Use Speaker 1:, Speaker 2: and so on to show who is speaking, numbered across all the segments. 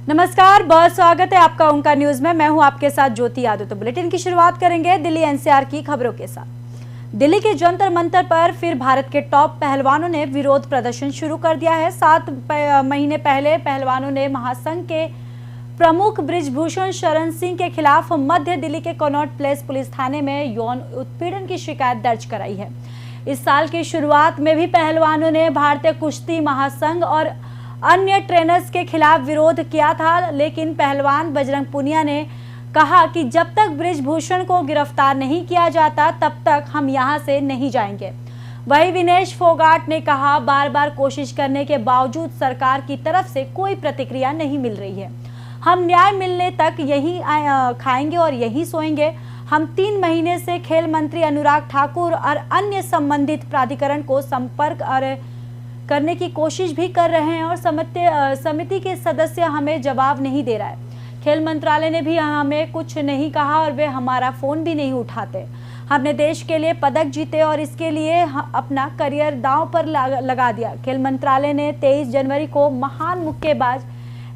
Speaker 1: नमस्कार, बहुत स्वागत है आपका ओंकार न्यूज में। मैं हूं आपके साथ ज्योति यादव। तो बुलेटिन की शुरुआत करेंगे दिल्ली एनसीआर की खबरों के साथ। दिल्ली के जंतर मंतर पर फिर भारत के टॉप पहलवानों ने विरोध प्रदर्शन शुरू कर दिया है। 7 महीने पहले पहलवानों ने महासंघ के प्रमुख बृजभूषण शरण सिंह के खिलाफ मध्य दिल्ली के कनॉट प्लेस पुलिस थाने में यौन उत्पीड़न की शिकायत दर्ज कराई है। इस साल की शुरुआत में भी पहलवानों ने भारतीय कुश्ती महासंघ और अन्य ट्रेनर्स के खिलाफ विरोध किया था, लेकिन पहलवान बजरंग पुनिया ने कहा कि जब तक बृजभूषण को गिरफ्तार नहीं किया जाता तब तक हम यहां से नहीं जाएंगे। वहीं विनेश फोगाट ने कहा, बार बार कोशिश करने के बावजूद सरकार की तरफ से कोई प्रतिक्रिया नहीं मिल रही है। हम न्याय मिलने तक यहीं खाएंगे और यहीं सोएंगे। हम 3 महीने से खेल मंत्री अनुराग ठाकुर और अन्य संबंधित प्राधिकरण को संपर्क करने की कोशिश भी कर रहे हैं और समिति के सदस्य हमें जवाब नहीं दे रहा है। खेल मंत्रालय ने भी हमें कुछ नहीं कहा और वे हमारा फोन भी नहीं उठाते। हमने देश के लिए पदक जीते और इसके लिए अपना करियर दांव पर लगा दिया। खेल मंत्रालय ने 23 जनवरी को महान मुक्केबाज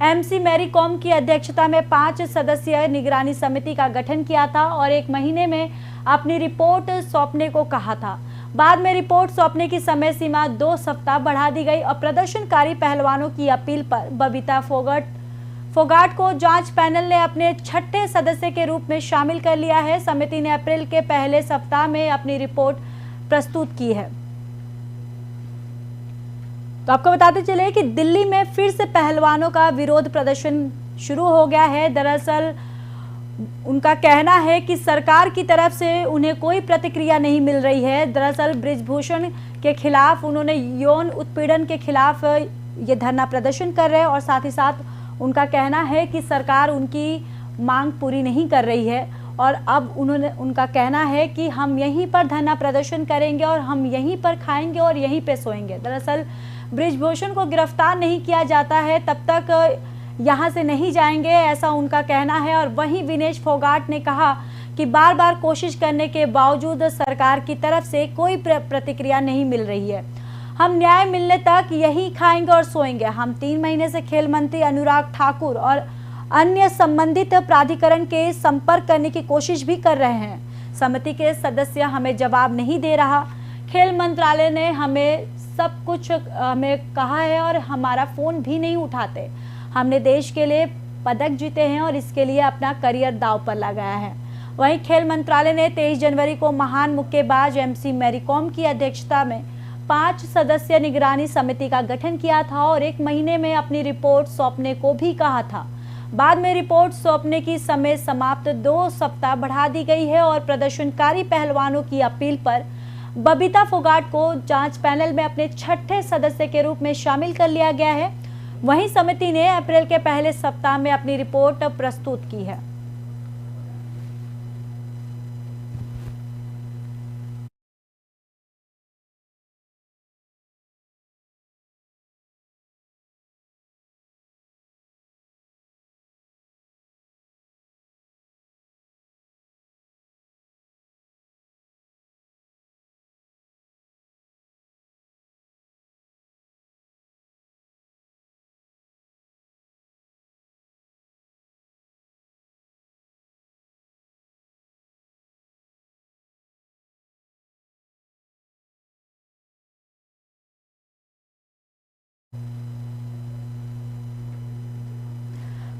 Speaker 1: MC मैरी कॉम की अध्यक्षता में 5 सदस्यीय निगरानी समिति का गठन किया था और 1 महीने में अपनी रिपोर्ट सौंपने को कहा था। बाद में रिपोर्ट सौंपने की समय सीमा 2 सप्ताह बढ़ा दी गई और प्रदर्शनकारी पहलवानों की अपील पर बबीता फोगाट को जांच पैनल ने अपने 6ठे सदस्य के रूप में शामिल कर लिया है। समिति ने अप्रैल के पहले सप्ताह में अपनी रिपोर्ट प्रस्तुत की है। तो आपको बताते चले कि दिल्ली में फिर से पहलवानों का विरोध प्रदर्शन शुरू हो गया है। दरअसल उनका कहना है कि सरकार की तरफ से उन्हें कोई प्रतिक्रिया नहीं मिल रही है। दरअसल बृजभूषण के खिलाफ उन्होंने यौन उत्पीड़न के खिलाफ ये धरना प्रदर्शन कर रहे हैं और साथ ही साथ उनका कहना है कि सरकार उनकी मांग पूरी नहीं कर रही है और अब उनका कहना है कि हम यहीं पर धरना प्रदर्शन करेंगे और हम यहीं पर खाएंगे और यहीं पे सोएंगे। दरअसल बृजभूषण को गिरफ्तार नहीं किया जाता है तब तक यहाँ से नहीं जाएंगे, ऐसा उनका कहना है। और वहीं विनेश फोगाट ने कहा कि बार बार कोशिश करने के बावजूद सरकार की तरफ से कोई प्रतिक्रिया नहीं मिल रही है। हम न्याय मिलने तक यही खाएंगे और सोएंगे। हम 3 महीने से खेल मंत्री अनुराग ठाकुर और अन्य संबंधित प्राधिकरण के संपर्क करने की कोशिश भी कर रहे हैं। समिति के सदस्य हमें जवाब नहीं दे रहा। खेल मंत्रालय ने हमें सब कुछ हमें कहा है और हमारा फोन भी नहीं उठाते। हमने देश के लिए पदक जीते हैं और इसके लिए अपना करियर दांव पर लगाया है। वहीं खेल मंत्रालय ने 23 जनवरी को महान मुक्केबाज MC मैरी कॉम की अध्यक्षता में 5 सदस्यीय निगरानी समिति का गठन किया था और 1 महीने में अपनी रिपोर्ट सौंपने को भी कहा था। बाद में रिपोर्ट सौंपने की समय समाप्त 2 सप्ताह बढ़ा दी गई है और प्रदर्शनकारी पहलवानों की अपील पर बबीता फोगाट को जांच पैनल में अपने 6ठे सदस्य के रूप में शामिल कर लिया गया है। वहीं समिति ने अप्रैल के पहले सप्ताह में अपनी रिपोर्ट प्रस्तुत की है।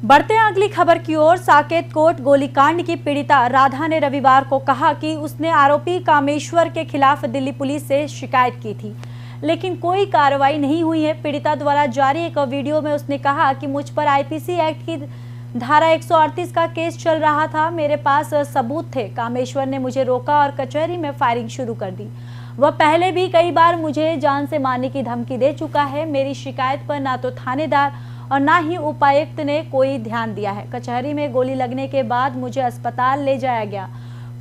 Speaker 1: बढ़ते हैं अगली खबर की ओर। साकेत कोट गोलीकांड की पीड़िता राधा ने रविवार को कहा कि उसने आरोपी कामेश्वर के खिलाफ दिल्ली पुलिस से शिकायत की थी, लेकिन कोई कार्रवाई नहीं हुई है। पीड़िता द्वारा जारी एक वीडियो में उसने कहा कि मुझ पर IPC एक्ट की धारा 138 का केस चल रहा था। मेरे पास सबूत थे। कामेश्वर ने मुझे रोका और कचहरी में फायरिंग शुरू कर दी। वह पहले भी कई बार मुझे जान से मारने की धमकी दे चुका है। मेरी शिकायत पर ना तो थानेदार और ना ही उपायुक्त ने कोई ध्यान दिया है। कचहरी में गोली लगने के बाद मुझे अस्पताल ले जाया गया।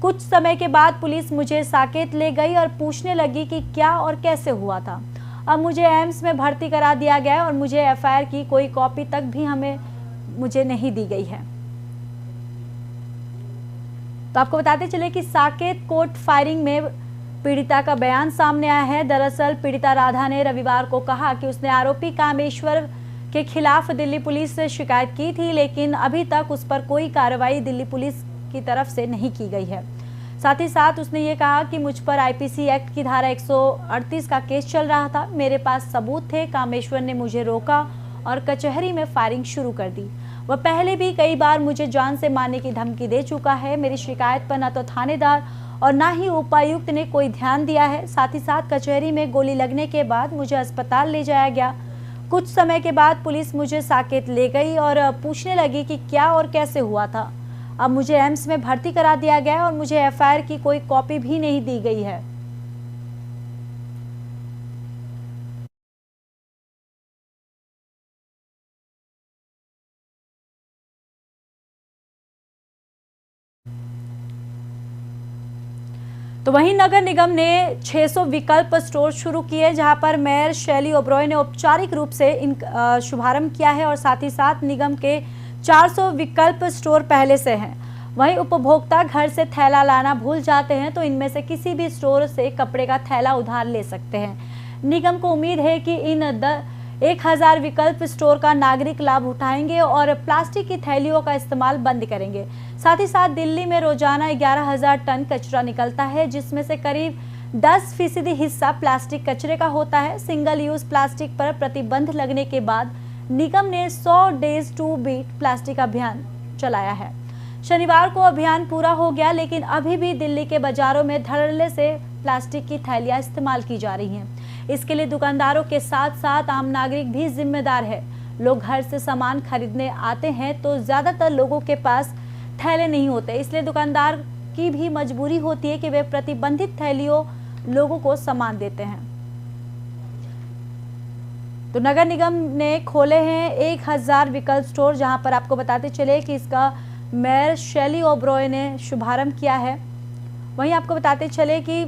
Speaker 1: कुछ समय के बाद पुलिस मुझे साकेत ले गई और पूछने लगी कि क्या और कैसे हुआ था। अब मुझे एम्स में भर्ती करा दिया गया और मुझे FIR की कोई कॉपी तक भी मुझे नहीं दी गई है। तो आपको बताते चले कि साकेत कोट फायरिंग में पीड़िता का बयान सामने आया है। दरअसल पीड़िता राधा ने रविवार को कहा कि उसने आरोपी कामेश्वर के खिलाफ दिल्ली पुलिस से शिकायत की थी, लेकिन अभी तक उस पर कोई कार्रवाई दिल्ली पुलिस की तरफ से नहीं की गई है। साथ ही साथ उसने ये कहा कि मुझ पर आईपीसी एक्ट की धारा 138 का केस चल रहा था, मेरे पास सबूत थे। कामेश्वर ने मुझे रोका और कचहरी में फायरिंग शुरू कर दी। वह पहले भी कई बार मुझे जान से मारने की धमकी दे चुका है। मेरी शिकायत पर न तो थानेदार और न ही उपायुक्त ने कोई ध्यान दिया है। साथ ही साथ कचहरी में गोली लगने के बाद मुझे अस्पताल ले जाया गया। कुछ समय के बाद पुलिस मुझे साकेत ले गई और पूछने लगी कि क्या और कैसे हुआ था। अब मुझे एम्स में भर्ती करा दिया गया है और मुझे एफआईआर की कोई कॉपी भी नहीं दी गई है। तो वहीं नगर निगम ने 600 विकल्प स्टोर शुरू किए, जहां पर मेयर शैली ओब्रॉय ने औपचारिक रूप से शुभारंभ किया है और साथ ही साथ निगम के 400 विकल्प स्टोर पहले से हैं। वहीं उपभोक्ता घर से थैला लाना भूल जाते हैं तो इनमें से किसी भी स्टोर से कपड़े का थैला उधार ले सकते हैं। निगम को उम्मीद है कि इन 1000 विकल्प स्टोर का नागरिक लाभ उठाएंगे और प्लास्टिक की थैलियों का इस्तेमाल बंद करेंगे। साथ ही साथ दिल्ली में रोजाना 11,000 टन कचरा निकलता है, जिसमें से करीब 10% हिस्सा प्लास्टिक कचरे का होता है। सिंगल यूज प्लास्टिक पर प्रतिबंध लगने के बाद निगम ने 100 डेज टू बीट प्लास्टिक अभियान चलाया है। शनिवार को अभियान पूरा हो गया, लेकिन अभी भी दिल्ली के बाजारों में धड़ल्ले से प्लास्टिक की थैलियां इस्तेमाल की जा रही हैं। इसके लिए दुकानदारों के साथ साथ आम नागरिक भी जिम्मेदार है। लोग घर से सामान खरीदने आते हैं तो ज्यादातर लोगों के पास थैले नहीं होते, इसलिए दुकानदार की भी मजबूरी होती है कि वे प्रतिबंधित थैलियों लोगों को सामान देते हैं। तो नगर निगम ने खोले हैं 1000 विकल्प स्टोर, जहां पर आपको बताते चले कि इसका मेयर शैली ओब्रॉय ने शुभारंभ किया है। वहीं आपको बताते चले कि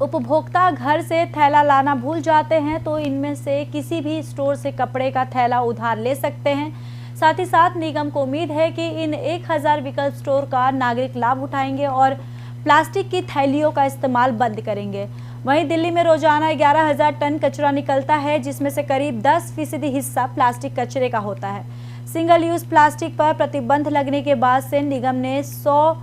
Speaker 1: उपभोक्ता घर से थैला लाना भूल जाते हैं तो इनमें से किसी भी स्टोर से कपड़े का थैला उधार ले सकते हैं। साथ ही साथ निगम को उम्मीद है कि इन 1000 विकल्प स्टोर का नागरिक लाभ उठाएंगे और प्लास्टिक की थैलियों का इस्तेमाल बंद करेंगे। वहीं दिल्ली में रोजाना 11,000 टन कचरा निकलता है, जिसमें से करीब 10% हिस्सा प्लास्टिक कचरे का होता है। सिंगल यूज प्लास्टिक पर प्रतिबंध लगने के बाद से निगम ने 100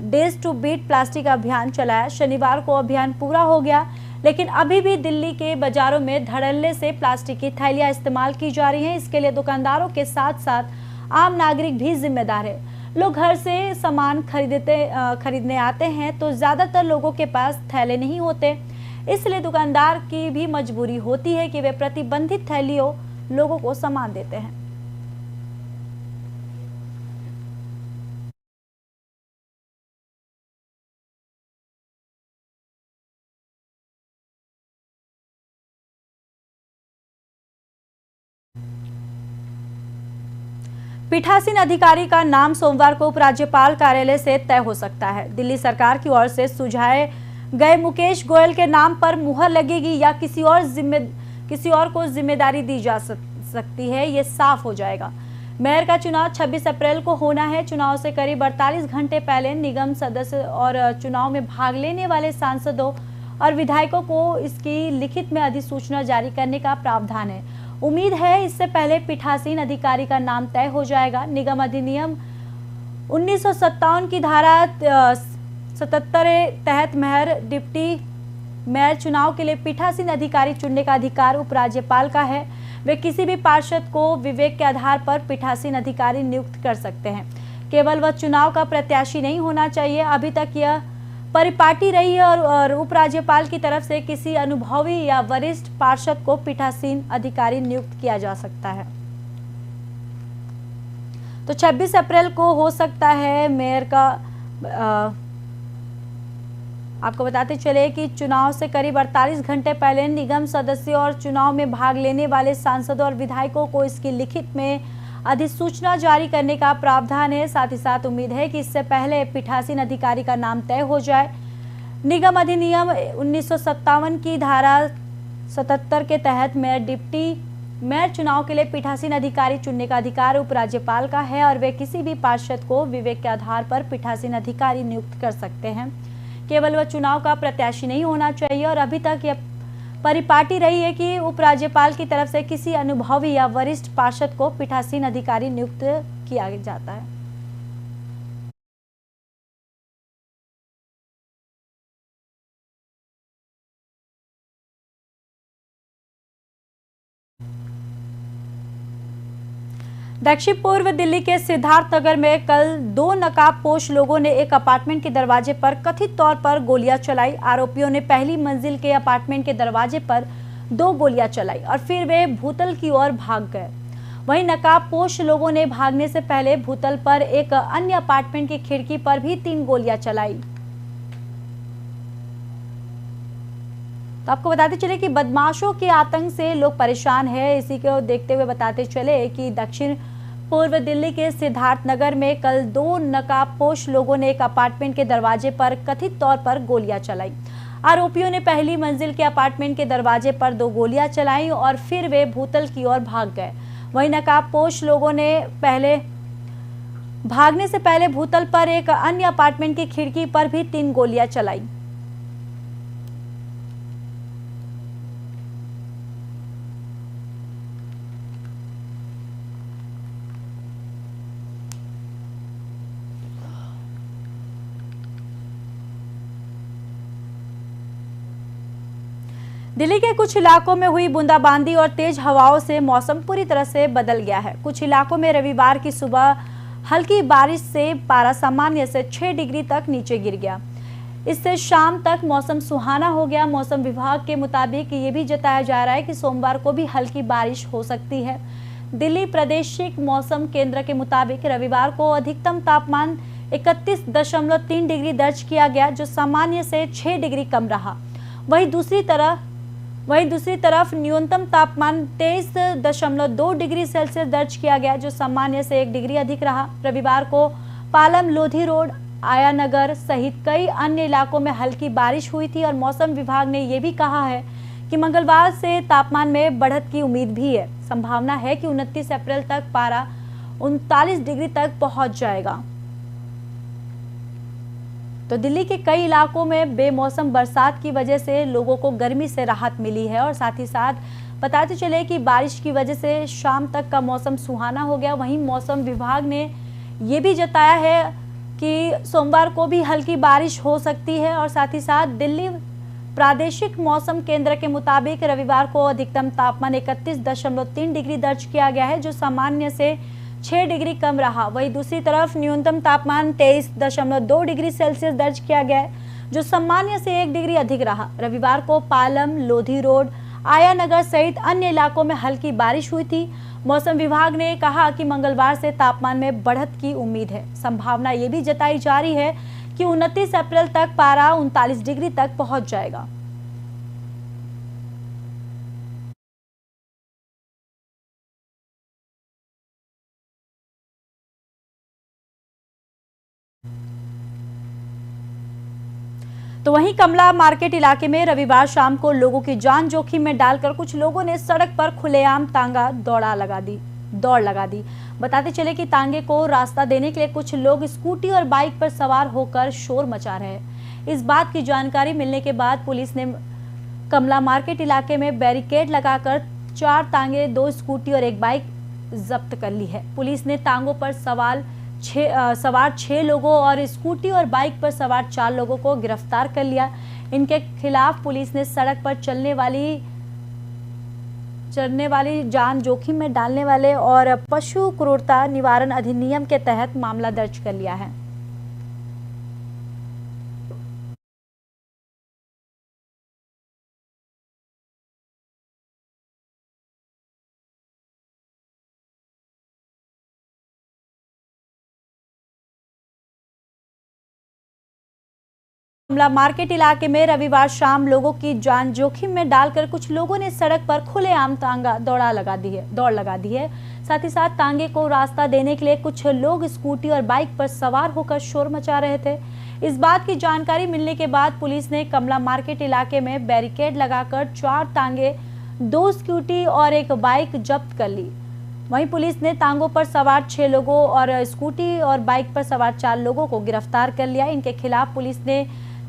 Speaker 1: डेज टू बीट प्लास्टिक अभियान चलाया। शनिवार को अभियान पूरा हो गया, लेकिन अभी भी दिल्ली के बाजारों में धड़ल्ले से प्लास्टिक की थैलियां इस्तेमाल की जा रही हैं। इसके लिए दुकानदारों के साथ साथ आम नागरिक भी जिम्मेदार है। लोग घर से सामान खरीदने आते हैं तो ज्यादातर लोगों के पास थैले नहीं होते, इसलिए दुकानदार की भी मजबूरी होती है कि वे प्रतिबंधित थैलियों लोगों को सामान देते हैं। पीठासीन अधिकारी का नाम सोमवार को उपराज्यपाल कार्यालय से तय हो सकता है। दिल्ली सरकार की ओर से सुझाए गए मुकेश गोयल के नाम पर मुहर लगेगी या किसी और को जिम्मेदारी दी जा सकती है, ये साफ हो जाएगा। मेयर का चुनाव 26 अप्रैल को होना है। चुनाव से करीब 48 घंटे पहले निगम सदस्य और चुनाव में भाग लेने वाले सांसदों और विधायकों को इसकी लिखित में अधिसूचना जारी करने का प्रावधान है। उम्मीद है इससे पहले पीठासीन अधिकारी का नाम तय हो जाएगा। निगम अधिनियम 1957 की धारा 77 तहत मेयर डिप्टी मेयर चुनाव के लिए पीठासीन अधिकारी चुनने का अधिकार उपराज्यपाल का है। वे किसी भी पार्षद को विवेक के आधार पर पीठासीन अधिकारी नियुक्त कर सकते हैं। केवल वह चुनाव का प्रत्याशी नहीं होना चाहिए। अभी तक यह परिपाटी रही है और उपराज्यपाल की तरफ से किसी अनुभवी या वरिष्ठ पार्षद को पीठासीन अधिकारी नियुक्त किया जा सकता है। तो 26 अप्रैल को हो सकता है मेयर का। आपको बताते चले कि चुनाव से करीब 48 घंटे पहले निगम सदस्यों और चुनाव में भाग लेने वाले सांसदों और विधायकों को इसकी लिखित में अधिसूचना जारी करने का प्रावधान है। साथ ही साथ उम्मीद है कि इससे पहले पीठासीन अधिकारी का नाम तय हो जाए। निगम अधिनियम 1957 की धारा 77 के तहत मेयर डिप्टी मेयर चुनाव के लिए पीठासीन अधिकारी चुनने का अधिकार उपराज्यपाल का है और वे किसी भी पार्षद को विवेक के आधार पर पीठासीन अधिकारी नियुक्त कर सकते हैं। केवल वह चुनाव का प्रत्याशी नहीं होना चाहिए और अभी तक यह परिपाटी रही है कि उपराज्यपाल की तरफ से किसी अनुभवी या वरिष्ठ पार्षद को पीठासीन अधिकारी नियुक्त किया जाता है। दक्षिण पूर्व दिल्ली के सिद्धार्थ नगर में कल 2 नकाबपोश लोगों ने एक अपार्टमेंट के दरवाजे पर कथित तौर पर गोलियां चलाई। आरोपियों ने पहली मंजिल के अपार्टमेंट के दरवाजे पर 2 गोलियां चलाई और फिर वे भूतल की ओर भाग गए। वहीं नकाबपोश लोगों ने भागने से पहले भूतल पर एक अन्य अपार्टमेंट की खिड़की पर भी 3 गोलियां चलाई। तो आपको बताते चले कि बदमाशों के आतंक से लोग परेशान हैं। इसी को देखते हुए बताते चले कि दक्षिण पूर्व दिल्ली के सिद्धार्थ नगर में कल 2 नकाबपोश लोगों ने एक अपार्टमेंट के दरवाजे पर कथित तौर पर गोलियां चलाई। आरोपियों ने पहली मंजिल के अपार्टमेंट के दरवाजे पर 2 गोलियां चलाई और फिर वे भूतल की ओर भाग गए। वहीं नकाबपोश लोगों ने भागने से पहले भूतल पर एक अन्य अपार्टमेंट की खिड़की पर भी 3 गोलियां चलाई। दिल्ली के कुछ इलाकों में हुई बूंदाबांदी और तेज हवाओं से मौसम पूरी तरह से बदल गया है। कुछ इलाकों में रविवार की सुबह हल्की बारिश से पारा सामान्य से 6 डिग्री तक नीचे गिर गया। इससे शाम तक मौसम सुहाना हो गया। मौसम विभाग के मुताबिक ये भी जताया जा रहा है कि सोमवार को भी हल्की बारिश हो सकती है। दिल्ली प्रादेशिक मौसम केंद्र के मुताबिक रविवार को अधिकतम तापमान 31.3 डिग्री दर्ज किया गया, जो सामान्य से 6 डिग्री कम रहा। वहीं दूसरी तरफ न्यूनतम तापमान 23.2 डिग्री सेल्सियस दर्ज किया गया, जो सामान्य से 1 डिग्री अधिक रहा। रविवार को पालम, लोधी रोड, आया नगर सहित कई अन्य इलाकों में हल्की बारिश हुई थी और मौसम विभाग ने यह भी कहा है कि मंगलवार से तापमान में बढ़त की उम्मीद भी है। संभावना है कि 29 अप्रैल तक पारा 39 डिग्री तक पहुंच जाएगा। तो दिल्ली के कई इलाकों में बेमौसम बरसात की वजह से लोगों को गर्मी से राहत मिली है और साथ ही साथ बताते चले कि बारिश की वजह से शाम तक का मौसम सुहाना हो गया। वहीं मौसम विभाग ने ये भी जताया है कि सोमवार को भी हल्की बारिश हो सकती है और साथ ही साथ दिल्ली प्रादेशिक मौसम केंद्र के मुताबिक रविवार को अधिकतम तापमान 31.3 डिग्री दर्ज किया गया है, जो सामान्य से 6 डिग्री कम रहा। वहीं दूसरी तरफ न्यूनतम तापमान 23.2 डिग्री सेल्सियस दर्ज किया गया है, जो सामान्य से 1 डिग्री अधिक रहा। रविवार को पालम, लोधी रोड, आया नगर सहित अन्य इलाकों में हल्की बारिश हुई थी। मौसम विभाग ने कहा कि मंगलवार से तापमान में बढ़त की उम्मीद है। संभावना ये भी जताई जा रही है कि 29 अप्रैल तक पारा 39 डिग्री तक पहुंच जाएगा। तो वहीं कमला मार्केट इलाके में रविवार शाम को लोगों की जान जोखिम में डालकर कुछ लोगों ने सड़क पर खुलेआम तांगा दौड़ लगा दी। बताते चले कि तांगे को रास्ता देने के लिए कुछ लोग स्कूटी और बाइक पर सवार होकर शोर मचा रहे हैं। इस बात की जानकारी मिलने के बाद पुलिस ने कमला मार्केट इलाके में बैरिकेड लगाकर 4 तांगे, 2 स्कूटी और 1 बाइक जब्त कर ली है। पुलिस ने तांगों पर सवार 6 लोगों और स्कूटी और बाइक पर सवार 4 लोगों को गिरफ्तार कर लिया। इनके खिलाफ पुलिस ने सड़क पर चलने वाली जान जोखिम में डालने वाले और पशु क्रूरता निवारण अधिनियम के तहत मामला दर्ज कर लिया है। कमला मार्केट इलाके में रविवार शाम लोगों की जान जोखिम में डालकर कुछ लोगों ने सड़क पर खुलेआम तांगा दौड़ लगा दी है। साथ ही साथ तांगे को रास्ता देने के लिए कुछ लोग स्कूटी और बाइक पर सवार होकर शोर मचा रहे थे। इस बात की जानकारी मिलने के बाद पुलिस ने कमला मार्केट इलाके में बैरिकेड लगाकर 4 तांगे, 2 स्कूटी और 1 बाइक जब्त कर ली। वहीं पुलिस ने तांगों पर सवार 6 लोगों और स्कूटी और बाइक पर सवार 4 लोगों को गिरफ्तार कर लिया। इनके खिलाफ पुलिस ने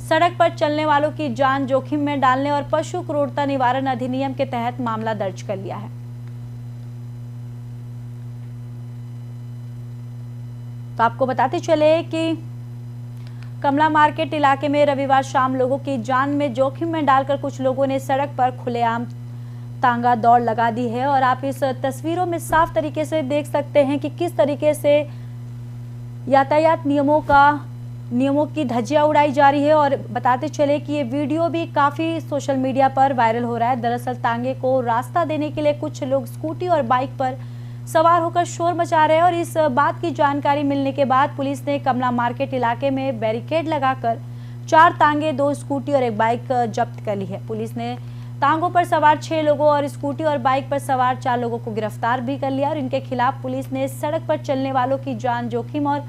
Speaker 1: सड़क पर चलने वालों की जान जोखिम में डालने और पशु क्रूरता निवारण अधिनियम के तहत मामला दर्ज कर लिया है। तो आपको बताते चले कि कमला मार्केट इलाके में रविवार शाम लोगों की जान में जोखिम में डालकर कुछ लोगों ने सड़क पर खुलेआम तांगा दौड़ लगा दी है और आप इस तस्वीरों में साफ तरीके से देख सकते हैं कि किस तरीके से यातायात नियमों की धज्जियां उड़ाई जा रही है। और बताते चले कि ये वीडियो भी काफी सोशल मीडिया पर वायरल हो रहा है। दरअसल तांगे को रास्ता देने के लिए कुछ लोग स्कूटी और बाइक पर सवार होकर शोर मचा रहे हैं और इस बात की जानकारी मिलने के बाद पुलिस ने कमला मार्केट इलाके में बैरिकेड लगाकर 4 तांगे, 2 स्कूटी और 1 बाइक जब्त कर ली है। पुलिस ने तांगों पर सवार 6 लोगों और स्कूटी और बाइक पर सवार 4 लोगों को गिरफ्तार भी कर लिया और इनके खिलाफ पुलिस ने सड़क पर चलने वालों की जान जोखिम और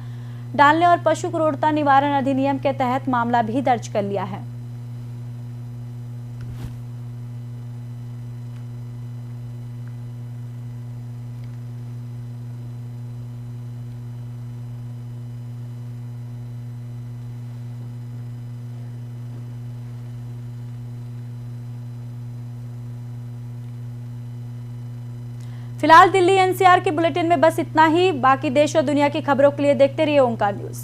Speaker 1: डालने और पशु क्रूरता निवारण अधिनियम के तहत मामला भी दर्ज कर लिया है। फिलहाल दिल्ली एनसीआर के बुलेटिन में बस इतना ही। बाकी देश और दुनिया की खबरों के लिए देखते रहिए ओंकार न्यूज।